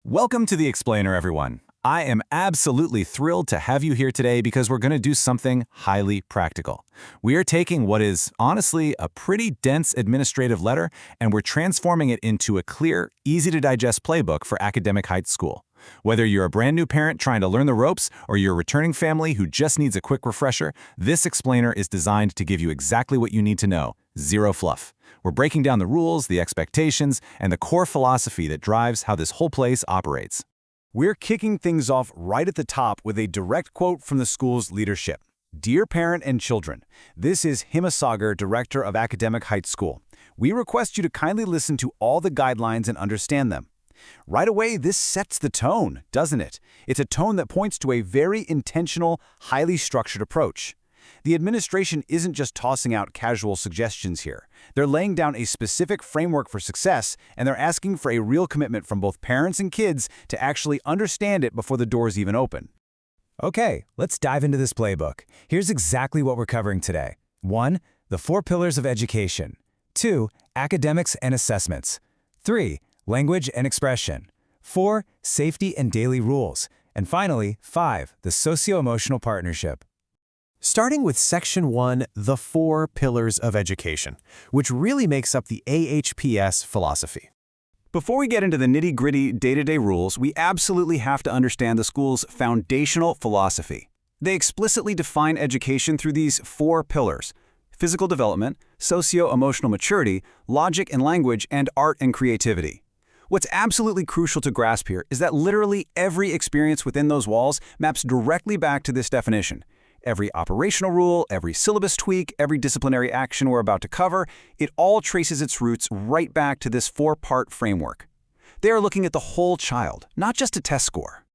Welcome to The Explainer, everyone. I am absolutely thrilled to have you here today because we're going to do something highly practical. We are taking what is, honestly, a pretty dense administrative letter, and we're transforming it into a clear, easy-to-digest playbook for Academic Heights School. Whether you're a brand new parent trying to learn the ropes or you're a returning family who just needs a quick refresher, this explainer is designed to give you exactly what you need to know. Zero fluff. We're breaking down the rules, the expectations, and the core philosophy that drives how this whole place operates. We're kicking things off right at the top with a direct quote from the school's leadership. Dear parent and children, this is Himasagar, Director of Academic Heights School. We request you to kindly listen to all the guidelines and understand them. Right away, this sets the tone, doesn't it? It's a tone that points to a very intentional, highly structured approach. The administration isn't just tossing out casual suggestions here. They're laying down a specific framework for success, and they're asking for a real commitment from both parents and kids to actually understand it before the doors even open. Okay, let's dive into this playbook. Here's exactly what we're covering today. 1. The 4 pillars of education. 2. Academics and assessments. 3. Language and expression. 4. Safety and daily rules. And finally, 5. The socio-emotional partnership. Starting with Section 1, the 4 pillars of education, which really makes up the AHPS philosophy. Before we get into the nitty-gritty day-to-day rules, we absolutely have to understand the school's foundational philosophy. They explicitly define education through these 4 pillars: physical development, socio-emotional maturity, logic and language, and art and creativity. What's absolutely crucial to grasp here is that literally every experience within those walls maps directly back to this definition. Every operational rule, every syllabus tweak, every disciplinary action we're about to cover, it all traces its roots right back to this 4-part framework. They are looking at the whole child, not just a test score.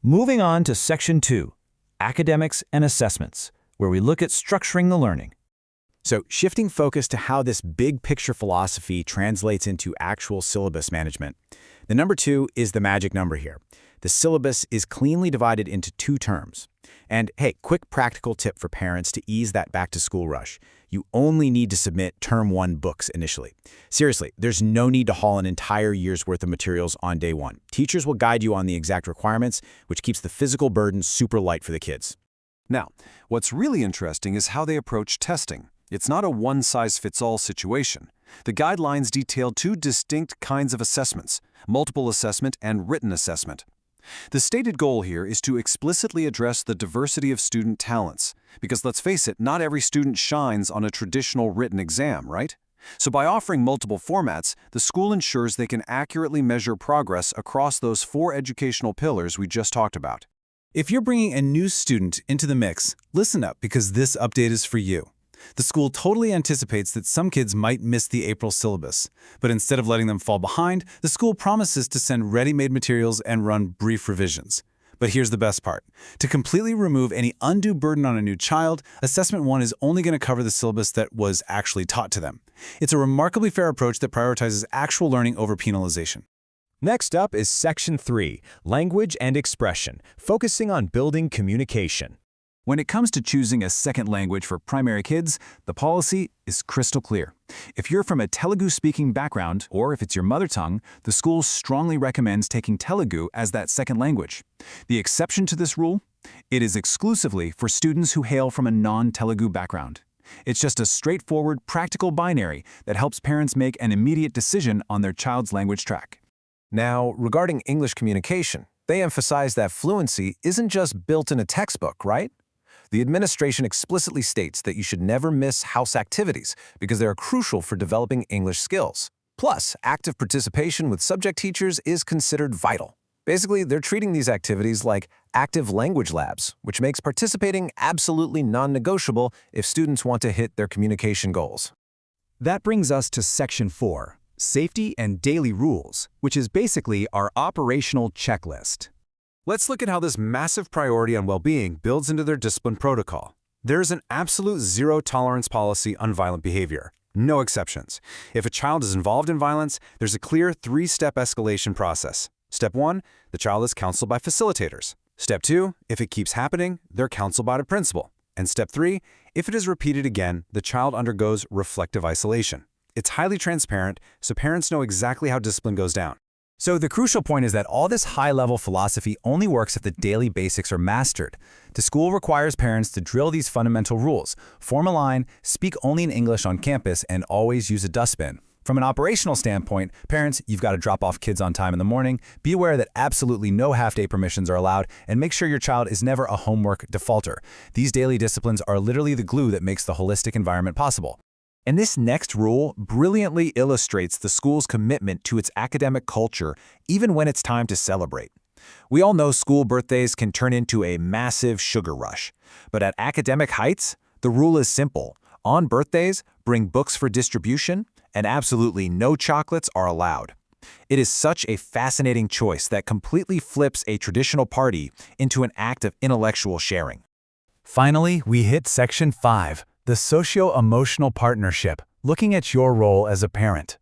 Moving on to Section 2, Academics and Assessments, where we look at structuring the learning. So, shifting focus to how this big picture philosophy translates into actual syllabus management. The number 2 is the magic number here. The syllabus is cleanly divided into 2 terms. And hey, quick practical tip for parents to ease that back-to-school rush. You only need to submit Term 1 books initially. Seriously, there's no need to haul an entire year's worth of materials on day 1. Teachers will guide you on the exact requirements, which keeps the physical burden super light for the kids. Now, what's really interesting is how they approach testing. It's not a one-size-fits-all situation. The guidelines detail 2 distinct kinds of assessments: multiple assessment and written assessment. The stated goal here is to explicitly address the diversity of student talents, because let's face it, not every student shines on a traditional written exam, right? So by offering multiple formats, the school ensures they can accurately measure progress across those 4 educational pillars we just talked about. If you're bringing a new student into the mix, listen up because this update is for you. The school totally anticipates that some kids might miss the April syllabus, but instead of letting them fall behind, the school promises to send ready-made materials and run brief revisions. But here's the best part. To completely remove any undue burden on a new child, Assessment 1 is only going to cover the syllabus that was actually taught to them. It's a remarkably fair approach that prioritizes actual learning over penalization. Next up is Section 3, Language and Expression, focusing on building communication. When it comes to choosing a second language for primary kids, the policy is crystal clear. If you're from a Telugu-speaking background, or if it's your mother tongue, the school strongly recommends taking Telugu as that second language. The exception to this rule? It is exclusively for students who hail from a non-Telugu background. It's just a straightforward, practical binary that helps parents make an immediate decision on their child's language track. Now, regarding English communication, they emphasize that fluency isn't just built in a textbook, right? The administration explicitly states that you should never miss house activities because they are crucial for developing English skills. Plus, active participation with subject teachers is considered vital. Basically, they're treating these activities like active language labs, which makes participating absolutely non-negotiable if students want to hit their communication goals. That brings us to Section 4, Safety and Daily Rules, which is basically our operational checklist. Let's look at how this massive priority on well-being builds into their discipline protocol. There is an absolute zero-tolerance policy on violent behavior. No exceptions. If a child is involved in violence, there's a clear 3-step escalation process. Step 1, the child is counseled by facilitators. Step 2, if it keeps happening, they're counseled by the principal. And Step 3, if it is repeated again, the child undergoes reflective isolation. It's highly transparent, so parents know exactly how discipline goes down. So the crucial point is that all this high-level philosophy only works if the daily basics are mastered. The school requires parents to drill these fundamental rules, form a line, speak only in English on campus, and always use a dustbin. From an operational standpoint, parents, you've got to drop off kids on time in the morning, be aware that absolutely no half-day permissions are allowed, and make sure your child is never a homework defaulter. These daily disciplines are literally the glue that makes the holistic environment possible. And this next rule brilliantly illustrates the school's commitment to its academic culture, even when it's time to celebrate. We all know school birthdays can turn into a massive sugar rush. But at Academic Heights, the rule is simple. On birthdays, bring books for distribution, and absolutely no chocolates are allowed. It is such a fascinating choice that completely flips a traditional party into an act of intellectual sharing. Finally, we hit Section 5, the socio-emotional partnership, looking at your role as a parent.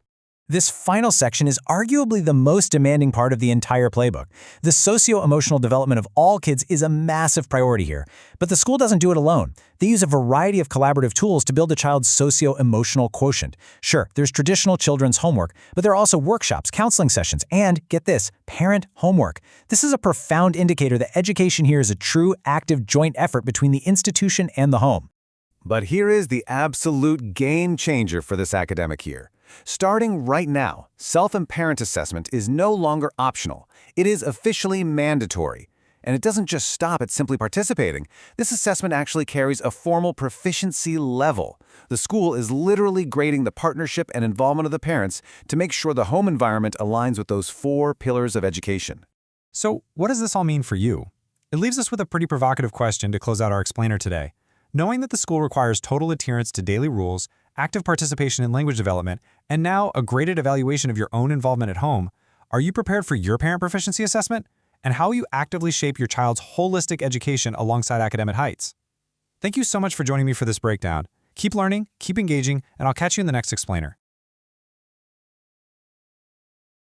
This final section is arguably the most demanding part of the entire playbook. The socio-emotional development of all kids is a massive priority here, but the school doesn't do it alone. They use a variety of collaborative tools to build a child's socio-emotional quotient. Sure, there's traditional children's homework, but there are also workshops, counseling sessions, and, get this, parent homework. This is a profound indicator that education here is a true, active joint effort between the institution and the home. But here is the absolute game changer for this academic year. Starting right now, self and parent assessment is no longer optional. It is officially mandatory. And it doesn't just stop at simply participating. This assessment actually carries a formal proficiency level. The school is literally grading the partnership and involvement of the parents to make sure the home environment aligns with those 4 pillars of education. So, what does this all mean for you? It leaves us with a pretty provocative question to close out our explainer today. Knowing that the school requires total adherence to daily rules, active participation in language development, and now a graded evaluation of your own involvement at home, are you prepared for your parent proficiency assessment? And how will you actively shape your child's holistic education alongside Academic Heights? Thank you so much for joining me for this breakdown. Keep learning, keep engaging, and I'll catch you in the next explainer.